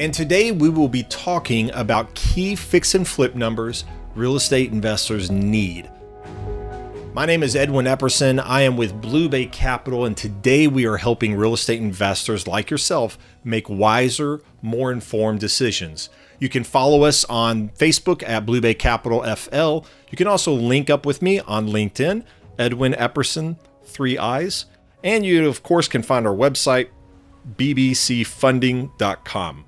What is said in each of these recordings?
And today we will be talking about key fix and flip numbers real estate investors need. My name is Edwin Epperson. I am with Blue Bay Capital, and today we are helping real estate investors like yourself make wiser, more informed decisions. You can follow us on Facebook at Blue Bay Capital FL. You can also link up with me on LinkedIn, Edwin Epperson, 3 I's. And you, of course, can find our website, bbcfunding.com.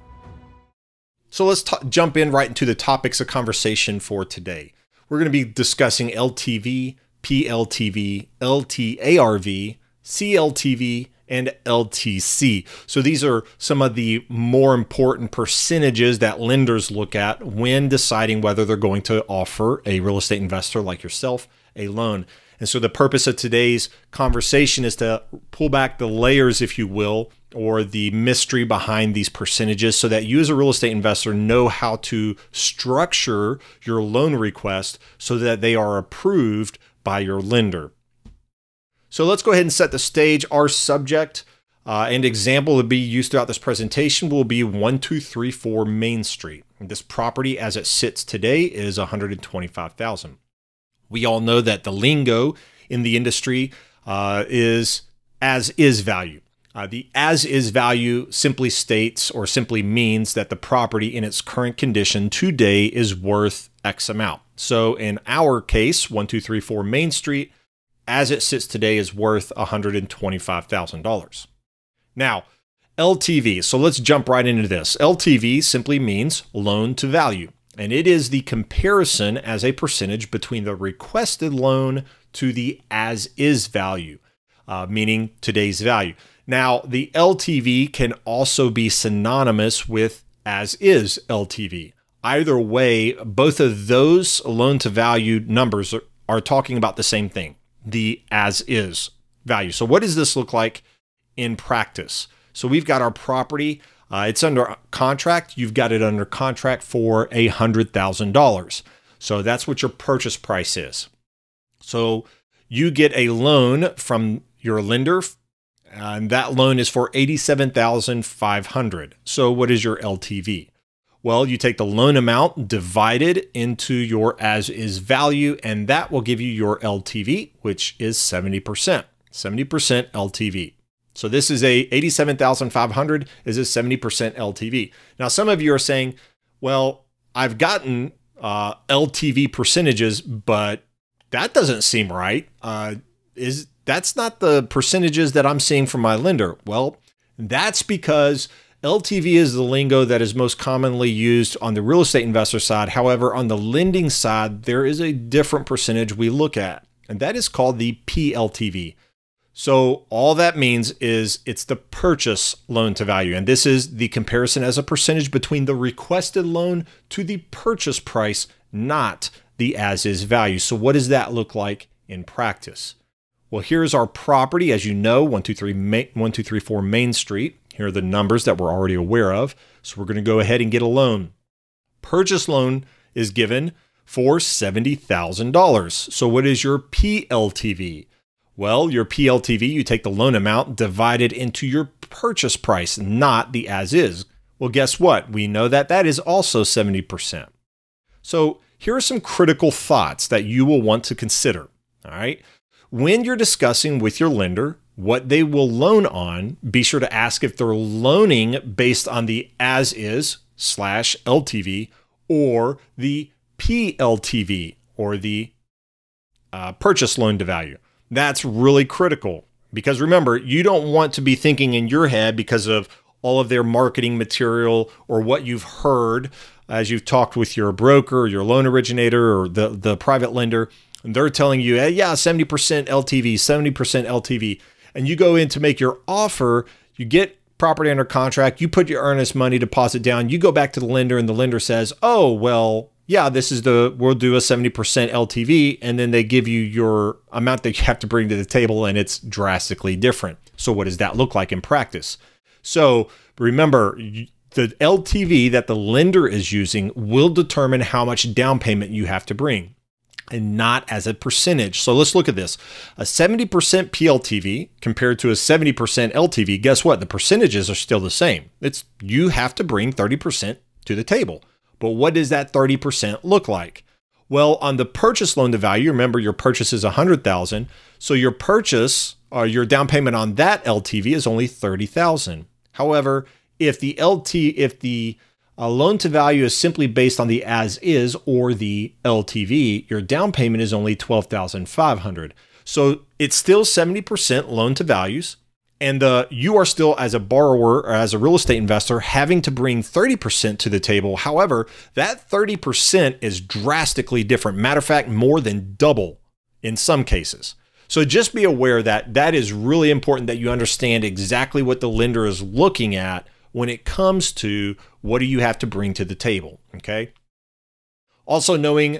So let's jump in right into the topics of conversation for today. We're going to be discussing LTV, PLTV, LTARV, CLTV, and LTC. So these are some of the more important percentages that lenders look at when deciding whether they're going to offer a real estate investor like yourself a loan. And so the purpose of today's conversation is to pull back the layers, if you will, or the mystery behind these percentages so that you as a real estate investor know how to structure your loan request so that they are approved by your lender. So let's go ahead and set the stage. Our subject and example to be used throughout this presentation will be 1234 Main Street. This property as it sits today is $125,000. We all know that the lingo in the industry is as-is value. The as-is value simply states or simply means that the property in its current condition today is worth X amount. So in our case, 1234 Main Street, as it sits today is worth $125,000. Now, LTV. So let's jump right into this. LTV simply means loan to value. And it is the comparison as a percentage between the requested loan to the as-is value, meaning today's value. Now, the LTV can also be synonymous with as-is LTV. Either way, both of those loan-to-value numbers are talking about the same thing, the as-is value. So what does this look like in practice? So we've got our property. It's under contract. You've got it under contract for $100,000. So that's what your purchase price is. So you get a loan from your lender, and that loan is for $87,500. So what is your LTV? Well, you take the loan amount divided into your as-is value, and that will give you your LTV, which is 70%. 70% LTV. So this is a $87,500 is a 70% LTV. Now, some of you are saying, well, I've gotten LTV percentages, but that doesn't seem right. That's not the percentages that I'm seeing from my lender. Well, that's because LTV is the lingo that is most commonly used on the real estate investor side. However, on the lending side, there is a different percentage we look at, and that is called the PLTV. So all that means is it's the purchase loan to value. And this is the comparison as a percentage between the requested loan to the purchase price, not the as-is value. So what does that look like in practice? Well, here's our property. As you know, 1234 Main Street. Here are the numbers that we're already aware of. So we're going to go ahead and get a loan. Purchase loan is given for $70,000. So what is your PLTV? Well, your PLTV, you take the loan amount divided into your purchase price, not the as-is. Well, guess what? We know that that is also 70%. So here are some critical thoughts that you will want to consider, all right? When you're discussing with your lender what they will loan on, be sure to ask if they're loaning based on the as-is / LTV or the PLTV or the purchase loan to value. That's really critical because remember, you don't want to be thinking in your head because of all of their marketing material or what you've heard as you've talked with your broker, your loan originator, or the private lender, and they're telling you, hey, yeah, 70% LTV, 70% LTV. And you go in to make your offer, you get property under contract, you put your earnest money deposit down, you go back to the lender and the lender says, oh, well, yeah, we'll do a 70% LTV, and then they give you your amount that you have to bring to the table, and it's drastically different. So what does that look like in practice? So remember, the LTV that the lender is using will determine how much down payment you have to bring. and not as a percentage. So let's look at this. A 70% PLTV compared to a 70% LTV, guess what? The percentages are still the same. You have to bring 30% to the table. But what does that 30% look like? Well, on the purchase loan to value, remember your purchase is $100,000. So your purchase or your down payment on that LTV is only $30,000. However, if the loan to value is simply based on the as is or the LTV, your down payment is only $12,500. So it's still 70% loan to values, and you are still, as a borrower or as a real estate investor, having to bring 30% to the table. However, that 30% is drastically different. Matter of fact, more than double in some cases. So just be aware that that is really important, that you understand exactly what the lender is looking at when it comes to what do you have to bring to the table, okay? Also, knowing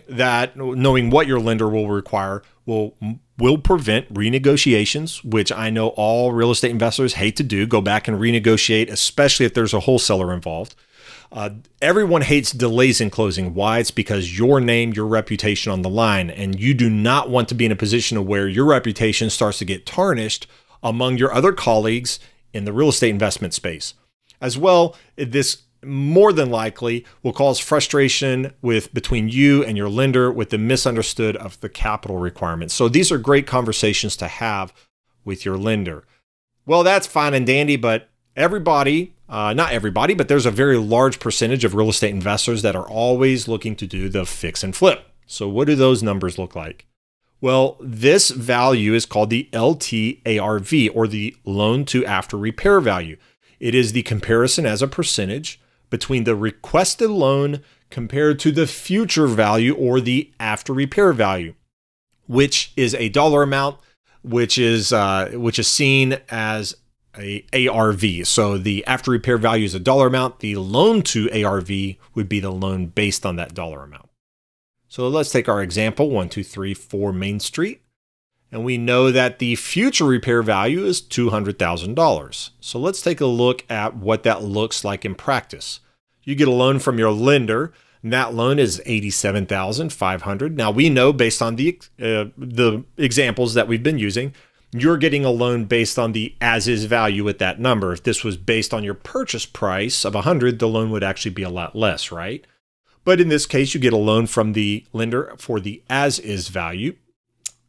what your lender will require will prevent renegotiations, which I know all real estate investors hate to do, go back and renegotiate, especially if there's a wholesaler involved. Everyone hates delays in closing. Why? It's because your name, your reputation on the line, and you do not want to be in a position where your reputation starts to get tarnished among your other colleagues in the real estate investment space. As well, this more than likely will cause frustration between you and your lender with the misunderstood of the capital requirements. So these are great conversations to have with your lender. Well, that's fine and dandy, but not everybody, but there's a very large percentage of real estate investors that are always looking to do the fix and flip. So what do those numbers look like? Well, this value is called the LTARV, or the loan to after repair value. It is the comparison as a percentage between the requested loan compared to the future value, or the after repair value, which is a dollar amount, which is seen as a ARV. So the after repair value is a dollar amount. The loan to ARV would be the loan based on that dollar amount. So let's take our example, 1234 Main Street. And we know that the future repair value is $200,000. So let's take a look at what that looks like in practice. You get a loan from your lender, and that loan is $87,500. Now we know, based on the examples that we've been using, you're getting a loan based on the as-is value at that number. If this was based on your purchase price of $100,000, the loan would actually be a lot less, right? But in this case, you get a loan from the lender for the as-is value.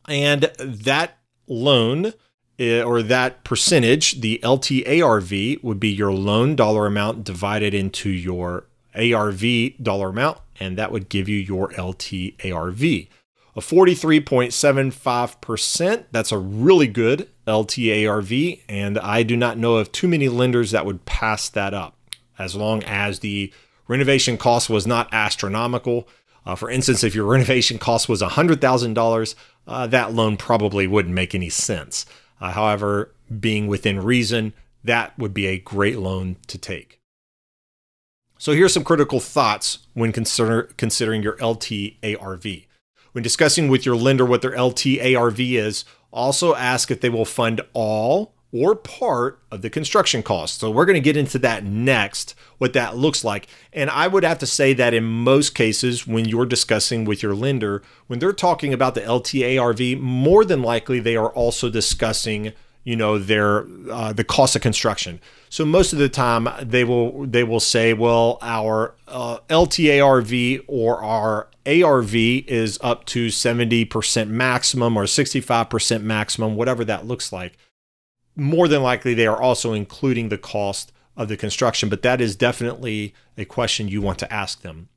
And that loan, or that percentage, the LTARV, would be your loan dollar amount divided into your ARV dollar amount, and that would give you your LTARV. A 43.75%, that's a really good LTARV, and I do not know of too many lenders that would pass that up, as long as the renovation cost was not astronomical. For instance, if your renovation cost was $100,000, that loan probably wouldn't make any sense. However, being within reason, that would be a great loan to take. So here's some critical thoughts when considering your LTARV. When discussing with your lender what their LTARV is, also ask if they will fund all or part of the construction costs. So we're going to get into that next, what that looks like. And I would have to say that in most cases, when you're discussing with your lender, when they're talking about the LTARV, more than likely they are also discussing, the cost of construction. So most of the time they will say, well, our LTARV or our ARV is up to 70% maximum or 65% maximum, whatever that looks like. More than likely, they are also including the cost of the construction, but that is definitely a question you want to ask them.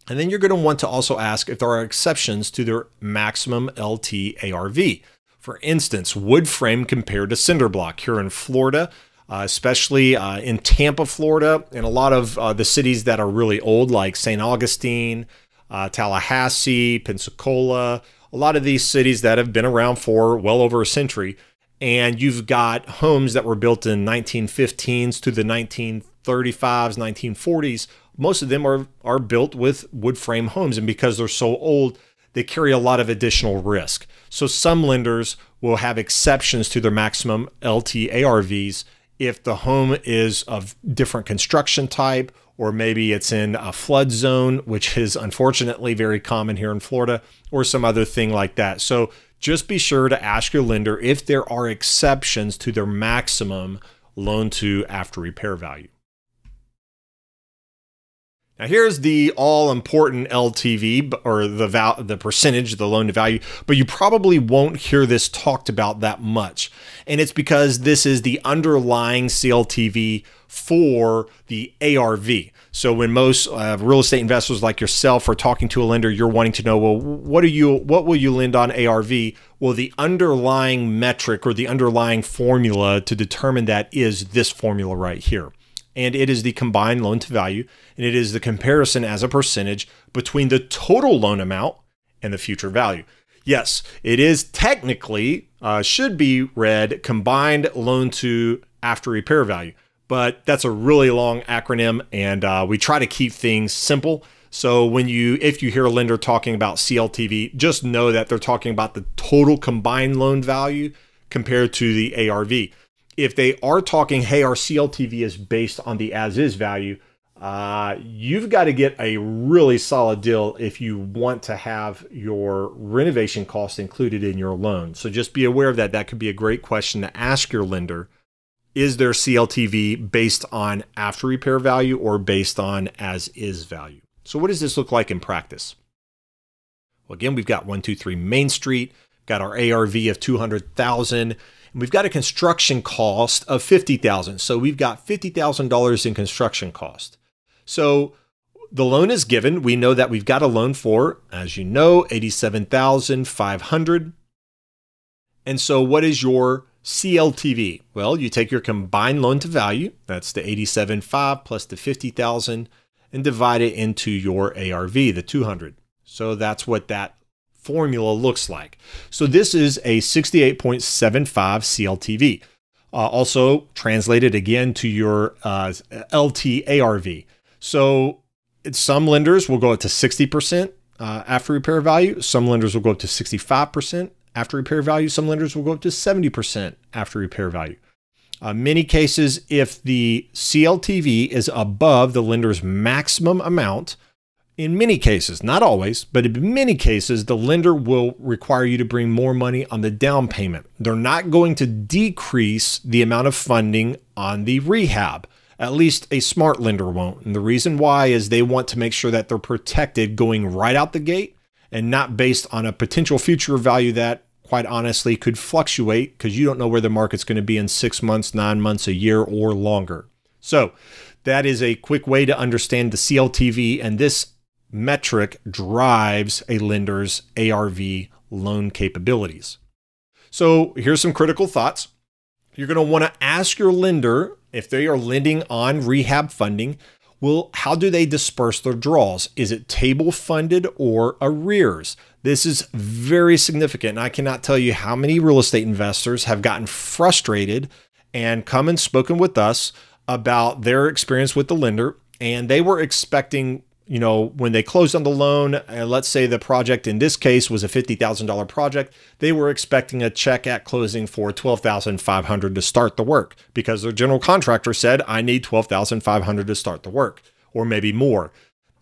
And then you're going to want to also ask if there are exceptions to their maximum LTARV. For instance, wood frame compared to cinder block. Here in Florida, especially in Tampa, Florida, and a lot of the cities that are really old, like St. Augustine, Tallahassee, Pensacola, a lot of these cities that have been around for well over a century. And you've got homes that were built in 1915s to the 1935s, 1940s. Most of them are built with wood frame homes. And because they're so old, they carry a lot of additional risk. So some lenders will have exceptions to their maximum LTARVs if the home is of different construction type, or maybe it's in a flood zone, which is unfortunately very common here in Florida, or some other thing like that. So just be sure to ask your lender if there are exceptions to their maximum loan to after repair value. Now here's the all-important LTV, or the percentage, the loan to value, but you probably won't hear this talked about that much. And it's because this is the underlying CLTV for the ARV. So when most real estate investors like yourself are talking to a lender, you're wanting to know, well, what will you lend on ARV? Well, the underlying metric or the underlying formula to determine that is this formula right here. And it is the combined loan to value, and it is the comparison as a percentage between the total loan amount and the future value. Yes, it is technically, should be read combined loan to after repair value, but that's a really long acronym, and we try to keep things simple. So if you hear a lender talking about CLTV, just know that they're talking about the total combined loan value compared to the ARV. If they are talking, hey, our CLTV is based on the as-is value, you've got to get a really solid deal if you want to have your renovation costs included in your loan. So just be aware of that. That could be a great question to ask your lender. Is their CLTV based on after repair value or based on as-is value? So what does this look like in practice? Well, again, we've got 123 Main Street, got our ARV of $200,000. And we've got a construction cost of $50,000. So we've got $50,000 in construction cost. So the loan is given. We know that we've got a loan for, as you know, $87,500. And so what is your CLTV? Well, you take your combined loan to value, that's the $87,500 plus the $50,000, and divide it into your ARV, the $200,000. So that's what that formula looks like. So this is a 68.75 CLTV. Also translated again to your LTARV. So some lenders will go up to 60% after repair value. Some lenders will go up to 65% after repair value. Some lenders will go up to 70% after repair value. Many cases, if the CLTV is above the lender's maximum amount, in many cases, not always, but in many cases, the lender will require you to bring more money on the down payment. They're not going to decrease the amount of funding on the rehab. At least a smart lender won't. And the reason why is they want to make sure that they're protected going right out the gate and not based on a potential future value that, quite honestly, could fluctuate because you don't know where the market's going to be in 6 months, 9 months, a year, or longer. So that is a quick way to understand the CLTV, and this metric drives a lender's ARV loan capabilities. So here's some critical thoughts. You're going to want to ask your lender if they are lending on rehab funding, well, how do they disperse their draws? Is it table funded or arrears? This is very significant. And I cannot tell you how many real estate investors have gotten frustrated and come and spoken with us about their experience with the lender. And they were expecting, you know, when they closed on the loan, let's say the project in this case was a $50,000 project, they were expecting a check at closing for $12,500 to start the work because their general contractor said, I need $12,500 to start the work, or maybe more.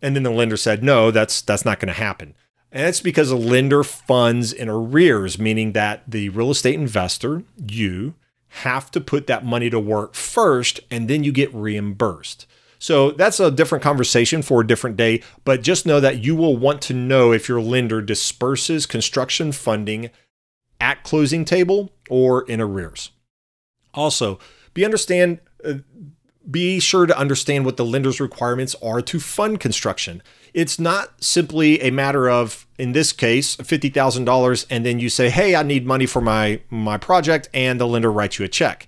And then the lender said, no, that's not going to happen. And it's because a lender funds in arrears, meaning that the real estate investor, you, have to put that money to work first, and then you get reimbursed. So that's a different conversation for a different day, but just know that you will want to know if your lender disperses construction funding at closing table or in arrears. Also, be sure to understand what the lender's requirements are to fund construction. It's not simply a matter of, in this case, $50,000, and then you say, hey, I need money for my project, and the lender writes you a check.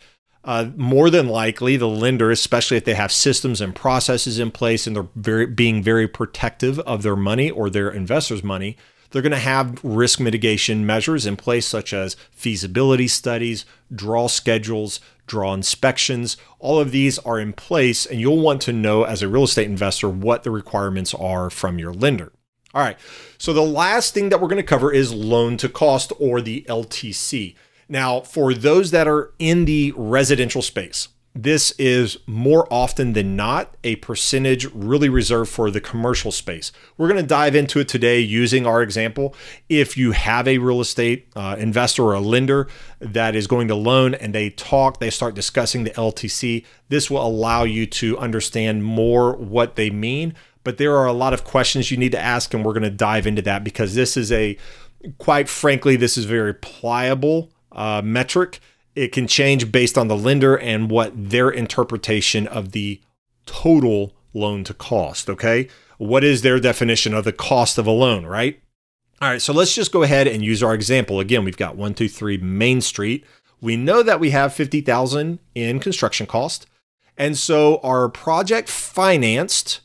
More than likely, the lender, especially if they have systems and processes in place and they're being very protective of their money or their investors' money, they're going to have risk mitigation measures in place, such as feasibility studies, draw schedules, draw inspections. All of these are in place, and you'll want to know as a real estate investor what the requirements are from your lender. All right, so the last thing that we're going to cover is loan to cost, or the LTC. Now, for those that are in the residential space, this is more often than not a percentage really reserved for the commercial space. We're going to dive into it today using our example. If you have a real estate investor or a lender that is going to loan and they start discussing the LTC, this will allow you to understand more what they mean. But there are a lot of questions you need to ask, and we're going to dive into that because this is quite frankly, this is very pliable metric. It can change based on the lender and what their interpretation of the total loan to cost, okay? What is their definition of the cost of a loan, right? All right, so let's just go ahead and use our example. Again, we've got 123 Main Street. We know that we have $50,000 in construction cost. And so our project financed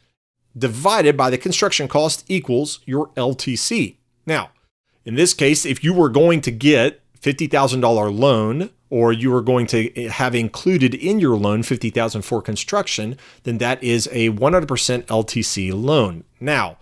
divided by the construction cost equals your LTC. Now, in this case, if you were going to get $50,000 loan, or you were going to have included in your loan $50,000 for construction, then that is a 100% LTC loan. Now,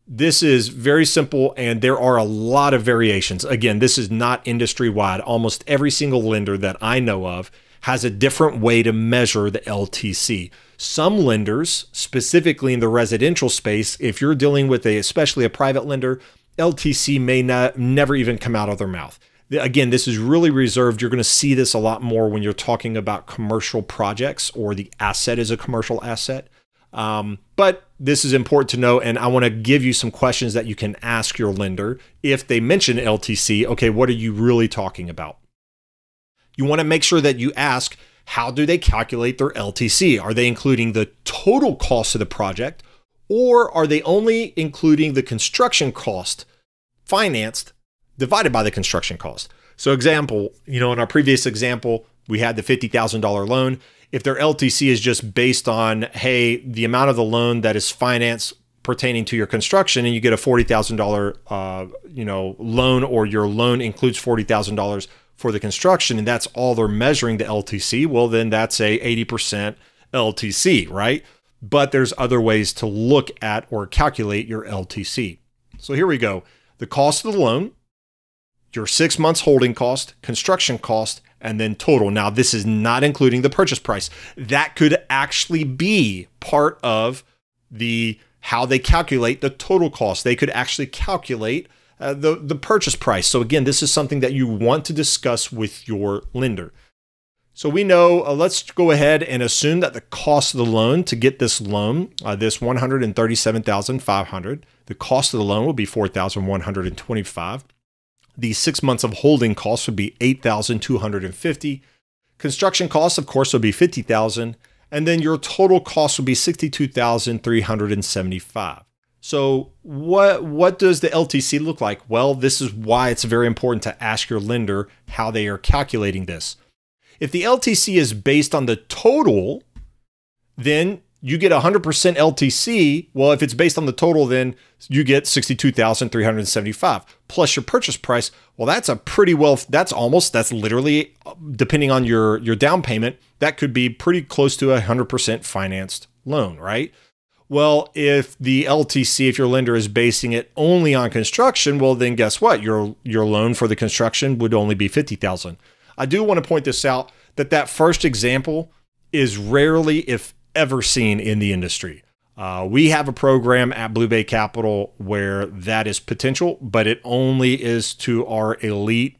this is very simple, and there are a lot of variations. Again, this is not industry-wide. Almost every single lender that I know of has a different way to measure the LTC. Some lenders, specifically in the residential space, if you're dealing with especially a private lender, LTC may never even come out of their mouth. Again, this is really reserved. You're going to see this a lot more when you're talking about commercial projects or the asset is a commercial asset. But this is important to know, and I want to give you some questions that you can ask your lender. If they mention LTC, okay, what are you really talking about? You want to make sure that you ask, how do they calculate their LTC? Are they including the total cost of the project, or are they only including the construction cost financed divided by the construction cost? So example, in our previous example, we had the $50,000 loan. If their LTC is just based on, hey, the amount of the loan that is financed pertaining to your construction, and you get a $40,000 loan, or your loan includes $40,000 for the construction, and that's all they're measuring the LTC, well, then that's a 80% LTC, right? But there's other ways to look at or calculate your LTC. So here we go. The cost of the loan, your 6 months holding cost, construction cost, and then total. Now, this is not including the purchase price. That could actually be part of how they calculate the total cost. They could actually calculate the purchase price. So again, this is something that you want to discuss with your lender. So we know, let's go ahead and assume that the cost of the loan to get this loan, this $137,500, the cost of the loan will be $4,125. The 6 months of holding costs would be $8,250. Construction costs, of course, would be $50,000. And then your total cost would be $62,375. So what does the LTC look like? Well, this is why it's very important to ask your lender how they are calculating this. If the LTC is based on the total, then you get 100% LTC. Well, if it's based on the total, then you get $62,375 plus your purchase price. Well, that's literally, depending on your down payment, that could be pretty close to 100% financed loan, right? Well, if the LTC, if your lender is basing it only on construction, well, then guess what? Your loan for the construction would only be $50,000. I do want to point this out, that first example is rarely, if ever, seen in the industry. We have a program at Blue Bay Capital where that is potential, but it only is to our elite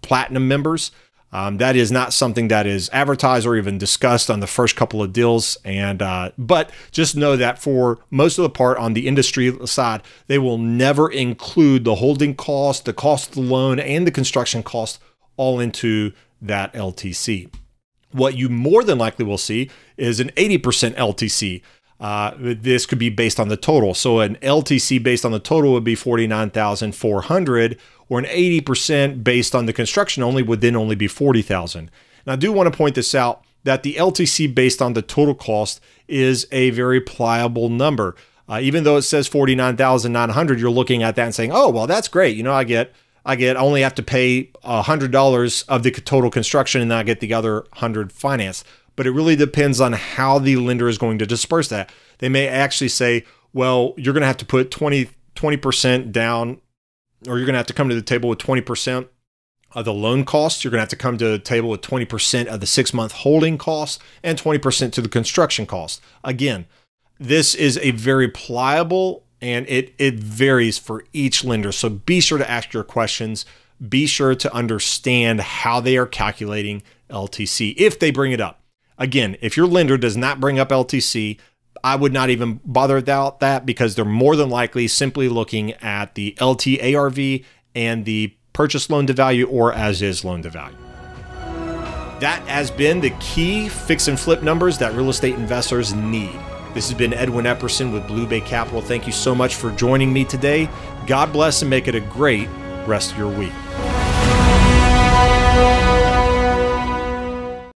platinum members. That is not something that is advertised or even discussed on the first couple of deals. But just know that for most of the part on the industry side, they will never include the holding cost, the cost of the loan, and the construction cost all into that LTC. What you more than likely will see is an 80% LTC. This could be based on the total. So an LTC based on the total would be $49,400, or an 80% based on the construction only would then only be $40,000. And I do want to point this out, that the LTC based on the total cost is a very pliable number. Even though it says $49,900, you're looking at that and saying, oh, well, that's great. I only have to pay $100 of the total construction, and then I get the other $100 financed. But it really depends on how the lender is going to disperse that. They may actually say, well, you're going to have to put 20% down, or you're going to have to come to the table with 20% the loan costs. You're going to have to come to the table with 20% of the 6-month holding costs and 20% to the construction cost. Again, this is a very pliable and it varies for each lender. So be sure to ask your questions. Be sure to understand how they are calculating LTC if they bring it up. Again, if your lender does not bring up LTC, I would not even bother about that because they're more than likely simply looking at the LTARV and the purchase loan to value or as is loan to value. That has been the key fix and flip numbers that real estate investors need. This has been Edwin Epperson with Blue Bay Capital. Thank you so much for joining me today. God bless and make it a great rest of your week.